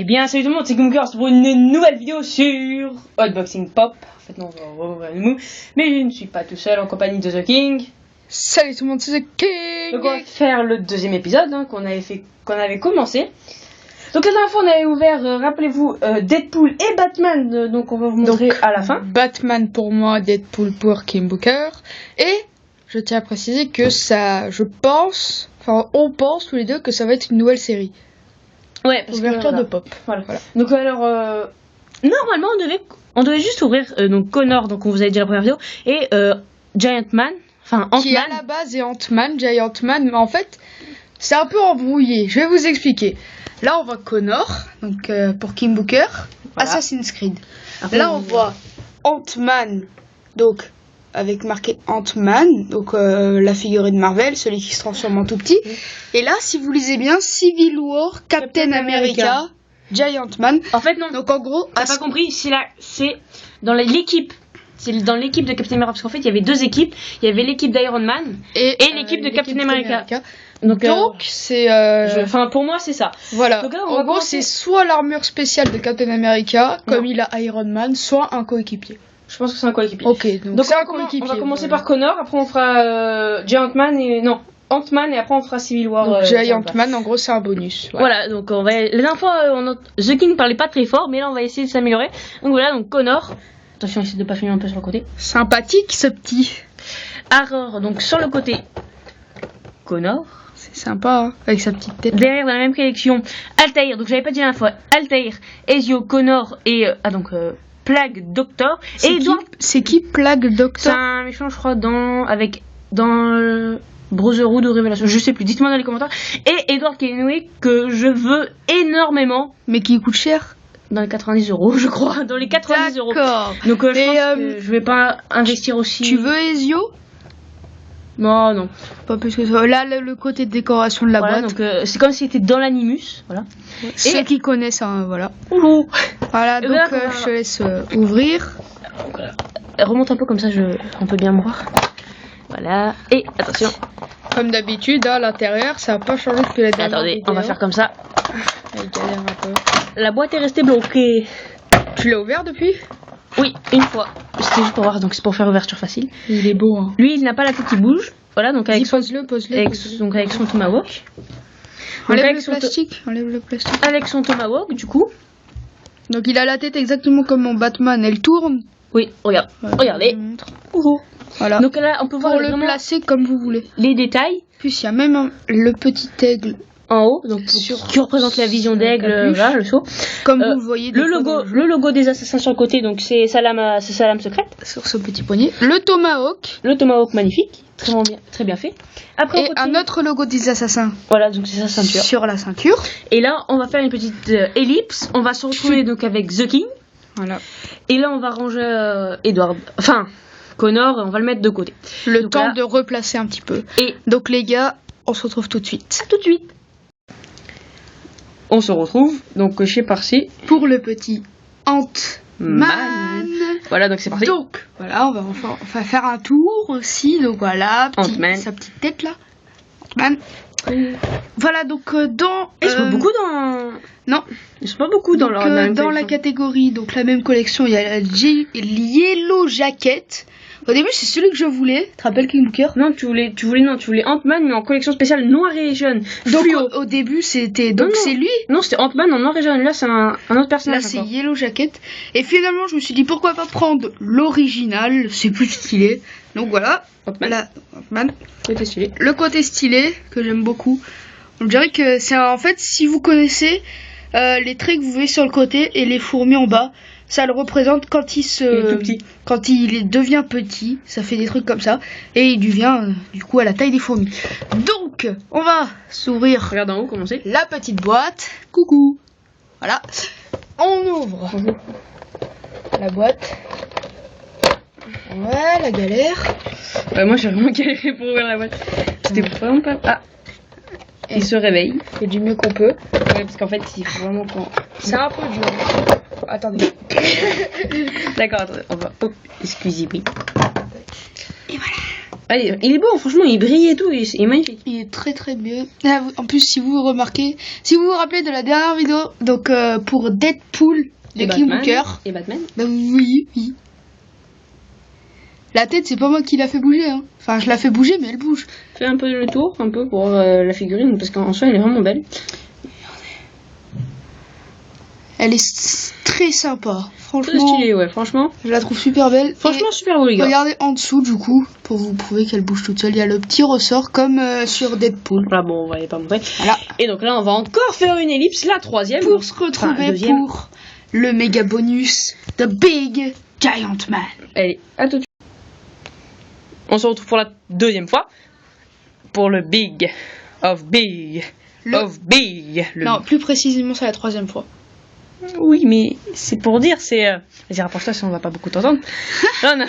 Eh bien, salut tout le monde, c'est Gunkers pour une nouvelle vidéo sur Unboxing Pop. En fait, non, on va ouvrir le mou. Mais je ne suis pas tout seul en compagnie de The King. Salut tout le monde, c'est The King. Donc, on va faire le deuxième épisode qu'on avait commencé. Donc, la dernière fois, on avait ouvert, rappelez-vous, Deadpool et Batman. Donc, on va vous montrer à la fin. Batman pour moi, Deadpool pour Kim Booker. Et je tiens à préciser que ça, on pense tous les deux que ça va être une nouvelle série. Ouais, parce ouverture que, de Pop. Voilà. Donc alors, normalement on devait juste ouvrir donc Connor, donc on vous avait dit la première vidéo, et Giant Man, enfin Ant-Man. Qui à la base est Ant-Man, Giant Man, mais en fait c'est un peu embrouillé. Je vais vous expliquer. Là on voit Connor, donc pour Kim Booker, voilà. Assassin's Creed. Après, là on voit Ant-Man, donc avec marqué Ant-Man, donc la figurine Marvel, celui qui se transforme en tout petit. Et là, si vous lisez bien, Civil War, Captain America, Giant Man. En fait, non. Donc en gros, t'as pas compris, c'est dans l'équipe. C'est dans l'équipe de Captain America, parce qu'en fait, il y avait deux équipes. Il y avait l'équipe d'Iron Man et l'équipe de Captain America. Donc c'est... Enfin, pour moi, c'est ça. Voilà. Donc, là, en gros, c'est soit l'armure spéciale de Captain America, comme il a Iron Man, soit un coéquipier. Je pense que c'est un coéquipier. Ok, donc c'est un coéquipier. On va commencer par Connor, après on fera Giant Man et... Non, Ant-Man et après on fera Civil War. Donc Giant Man, en gros, c'est un bonus. Voilà, donc on va... La dernière fois, The King parlait pas très fort, mais là on va essayer de s'améliorer. Donc voilà, donc Connor. Attention, essaye de pas finir un peu sur le côté. Sympathique ce petit. Alors, donc sur le côté, Connor. C'est sympa, hein, avec sa petite tête. Derrière, dans la même collection, Altair. Donc j'avais pas dit la dernière fois. Altair, Ezio, Connor et... Plague Doctor. C'est qui Plague Doctor? C'est un méchant, je crois, dans Brotherhood ou Révélation, je sais plus, dites-moi dans les commentaires. Et Edward Kenway, que je veux énormément. Mais qui coûte cher? Dans les 90 €, je crois. Dans les 90 €. D'accord. Donc je pense que je vais pas investir aussi. Tu veux Ezio? Non, non. Pas plus que ça. Là, le côté de décoration de la boîte. Donc c'est comme si c'était dans l'animus. Voilà. Ceux qui connaissent, hein, voilà. Oulou. Voilà, donc je te laisse ouvrir. Remonte un peu comme ça, on peut bien me voir. Voilà. Et attention. Comme d'habitude, à l'intérieur, ça n'a pas changé depuis la dernière. Attendez, on va faire comme ça. Elle galère un peu. La boîte est restée bloquée. Tu l'as ouvert depuis? Oui, une fois. C'était juste pour voir, donc c'est pour faire ouverture facile. Il est beau, hein. Lui, il n'a pas la tête qui bouge. Voilà, donc avec pose-le. Donc avec son tomahawk. Enlève le plastique. Avec son tomahawk, du coup. Donc il a la tête exactement comme mon Batman. Elle tourne. Oui, regarde. Regardez. Voilà. Donc là, on peut voir le placer comme vous voulez. Les détails. Puis il y a même le petit aigle en haut, donc qui représente la vision d'aigle, voilà, le saut. Comme vous le voyez. Le logo des assassins sur le côté, donc c'est sa lame secrète. Sur ce petit poignet. Le tomahawk magnifique, très bien fait. Après, un autre logo des assassins. Voilà, donc c'est sa ceinture. Sur la ceinture. Et là, on va faire une petite ellipse. On va se retrouver donc avec The King. Voilà. Et là, on va ranger Connor, et on va le mettre de côté. Le temps de replacer un petit peu. Et donc les gars, on se retrouve tout de suite. À tout de suite. On se retrouve donc coché par-ci pour le petit Ant-Man. Voilà, donc c'est parti. Donc voilà, on va faire un tour aussi. Donc voilà, sa petite tête là. Ant-Man. Voilà, donc dans. Ils sont beaucoup dans. Non, ils sont pas beaucoup dans la catégorie. Donc la même collection, il y a la Yellow Jacket. Au début, c'est celui que je voulais. Tu te rappelles King Booker? Non, tu voulais Ant-Man, mais en collection spéciale noir et jaune. Donc au début, c'était c'est lui. Non, c'était Ant-Man en noir et jaune. Là, c'est un autre personnage. Là, c'est Yellow Jacket. Et finalement, je me suis dit pourquoi pas prendre l'original, c'est plus stylé. Donc voilà. Ant-Man. Côté stylé. Le côté stylé que j'aime beaucoup. On dirait que c'est en fait, si vous connaissez les traits que vous voyez sur le côté et les fourmis en bas. Ça le représente quand il devient petit, ça fait des trucs comme ça, et il devient du coup à la taille des fourmis. Donc, on va s'ouvrir. Regarde en haut, comment c'est la petite boîte. Coucou. Voilà. On ouvre la boîte. Ouais, la galère. Ouais, moi j'ai vraiment galéré pour ouvrir la boîte. C'était vraiment pas. Ah. Il se réveille. On fait du mieux qu'on peut. Ouais, parce qu'en fait, il faut vraiment qu'on. C'est un peu dur. Attendez. D'accord, attendez, on va. Oh, excusez-moi. Et voilà. Ah, il est beau, franchement, il brille et tout, il est magnifique. Il est très très bien. En plus, si vous remarquez, si vous vous rappelez de la dernière vidéo, donc pour Deadpool de King Booker. Et Batman. Bah oui. La tête, c'est pas moi qui l'a fait bouger. Hein. Enfin, je la fais bouger, mais elle bouge. Fais un peu le tour, un peu pour la figurine, parce qu'en soi, elle est vraiment belle. Elle est très sympa. Franchement. Très stylée, ouais, franchement. Je la trouve super belle. Franchement, super beau, les gars. Regardez en dessous, du coup, pour vous prouver qu'elle bouge toute seule. Il y a le petit ressort, comme sur Deadpool. Voilà, bon, on va pas montrer. Voilà. Et donc là, on va encore faire une ellipse, la troisième. Pour se retrouver pour le méga bonus The Big Giant Man. Allez, à tout de suite. On se retrouve pour la deuxième fois. Pour le Big of Big of Big. Non, plus précisément, c'est la troisième fois. Oui, mais c'est pour dire, c'est... Vas-y, rapproche-toi, si on va pas beaucoup t'entendre. Non.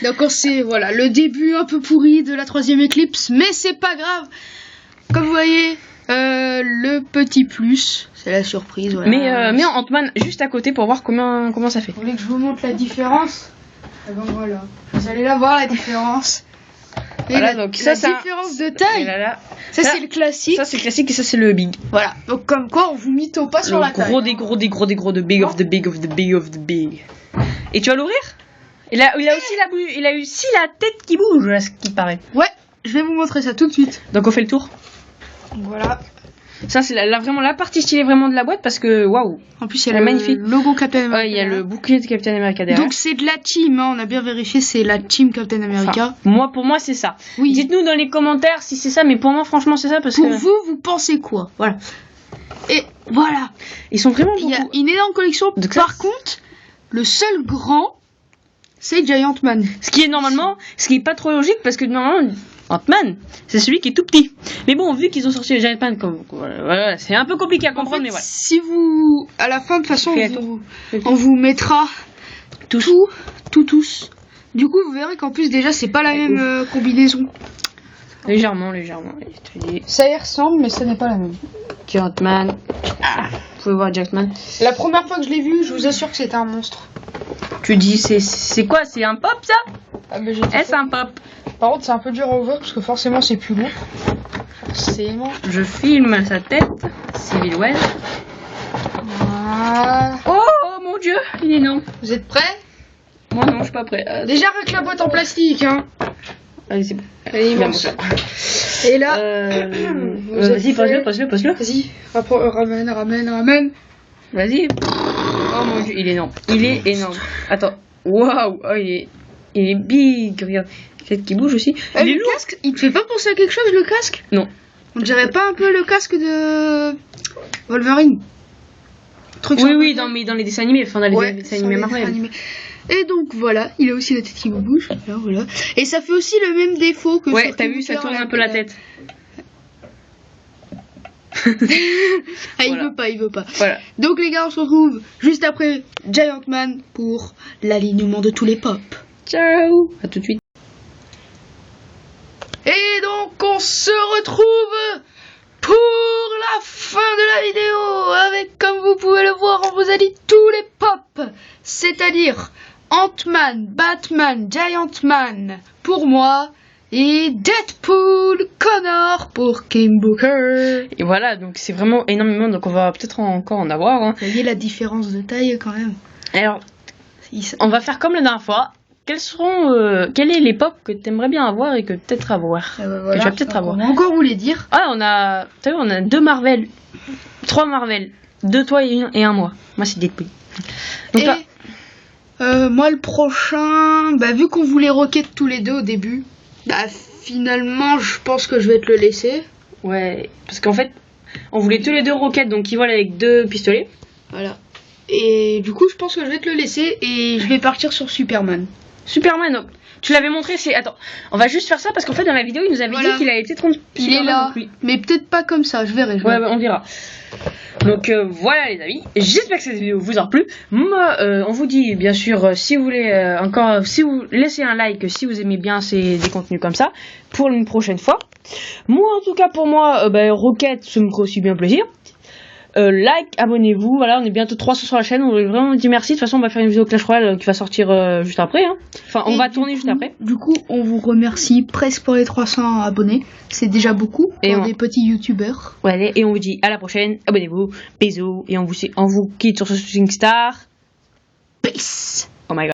Donc c'est voilà le début un peu pourri de la troisième éclipse, mais c'est pas grave. Comme vous voyez, le petit plus, c'est la surprise. Voilà. Mais Ant-Man juste à côté pour voir comment ça fait. Vous voulez que je vous montre la différence? Ah ben voilà, vous allez la voir la différence. Et voilà, la, donc ça, la différence de taille. Ça c'est le classique. Ça c'est le classique et ça c'est le big. Voilà. Donc comme quoi on vous mytho pas sur la taille. Des gros de big of the big of the big of the big. Et tu vas l'ouvrir? Il a aussi la tête qui bouge, là, ce qui paraît. Ouais, je vais vous montrer ça tout de suite. Donc on fait le tour. Voilà. Ça c'est vraiment la partie stylée vraiment de la boîte parce que waouh. En plus il y a le logo Captain America. Ouais, il y a le bouclier de Captain America derrière. Donc c'est de la team, hein, on a bien vérifié, c'est la team Captain America. Enfin, pour moi c'est ça. Oui. Dites-nous dans les commentaires si c'est ça, mais pour moi franchement c'est ça parce pour que. Pour vous pensez quoi? Voilà. Et voilà. Ils sont vraiment beaucoup. Il y a une énorme collection. Par contre, le seul grand, c'est Giant Man. Ce qui est pas trop logique parce que normalement Ant-Man, c'est celui qui est tout petit. Mais bon, vu qu'ils ont sorti le Giant Man, voilà, c'est un peu compliqué à comprendre, mais voilà. Si vous, à la fin de façon, on vous mettra tous. Du coup, vous verrez qu'en plus déjà, c'est pas la même combinaison. Légèrement. Ça y ressemble, mais ça n'est pas la même. Giant Man. Vous pouvez voir Giant Man. La première fois que je l'ai vu, je vous assure que c'était un monstre. Tu dis, c'est quoi? C'est un pop ça? Est-ce un pop? Par contre, c'est un peu dur à ouvrir parce que forcément, c'est plus lourd. Forcément. Je filme sa tête. Civil War. Oh mon dieu, il est énorme. Vous êtes prêts? Moi non, je suis pas prêt. Déjà avec la boîte en plastique, hein. Allez, c'est bon. Allez, immense. Et là, vas-y, pose-le. Vas-y, ramène. Vas-y. Oh mon dieu, il est énorme. Attends. Waouh, oh, il est big. Regarde, peut-être qu'il bouge aussi. Le casque, il te fait pas penser à quelque chose, le casque? Non. On dirait pas un peu le casque de Wolverine? Oui, dans les dessins animés, enfin dans les dessins animés Marvel. Et donc voilà, il a aussi la tête qui bouge. Voilà. Et ça fait aussi le même défaut que. Ouais, t'as vu, ça tourne un peu la tête. Il veut pas. Voilà. Donc les gars, on se retrouve juste après Giant Man pour l'alignement de tous les pops. Ciao. À tout de suite. Et donc on se retrouve pour la fin de la vidéo avec, comme vous pouvez le voir, on vous a dit tous les pops, c'est-à-dire Ant-Man, Batman, Giant Man pour moi et Deadpool, Connor pour King Booker. Et voilà, donc c'est vraiment énormément, donc on va peut-être encore en avoir. Hein. Vous voyez la différence de taille quand même. Alors, on va faire comme la dernière fois. Quels est les pops que tu aimerais bien avoir et que peut-être avoir voilà, que tu vas peut-être avoir. On va encore vous les dire. Ah, on a 2 Marvel, 3 Marvel, 2 toi et 1 moi. Moi c'est Deadpool. Donc là, moi le prochain, vu qu'on voulait Rocket tous les deux au début, finalement je pense que je vais te le laisser. Ouais, parce qu'en fait, on voulait tous les deux Rocket, donc ils volent avec 2 pistolets. Voilà. Et du coup, je pense que je vais te le laisser et je vais partir sur Superman. Superman, tu l'avais montré, Attends, on va juste faire ça parce qu'en fait dans la vidéo il nous avait dit qu'il allait peut-être rendre Superman. Il est là, mais peut-être pas comme ça, je verrai. Ouais, on verra. Donc voilà les amis, j'espère que cette vidéo vous aura plu. Moi, on vous dit bien sûr, si vous voulez si vous laissez un like, si vous aimez bien des contenus comme ça, pour une prochaine fois. Moi en tout cas pour moi, Rocket, ça me ferait aussi bien plaisir. like, abonnez-vous. Voilà, on est bientôt 300 sur la chaîne. On voulait vraiment dire merci. De toute façon, on va faire une vidéo Clash Royale qui va sortir juste après. Hein. Enfin, on va tourner juste après. Du coup, on vous remercie presque pour les 300 abonnés. C'est déjà beaucoup pour des petits youtubeurs. Ouais, et on vous dit à la prochaine. Abonnez-vous. Bisous. Et on vous quitte sur ce SingStar. Peace. Oh my god.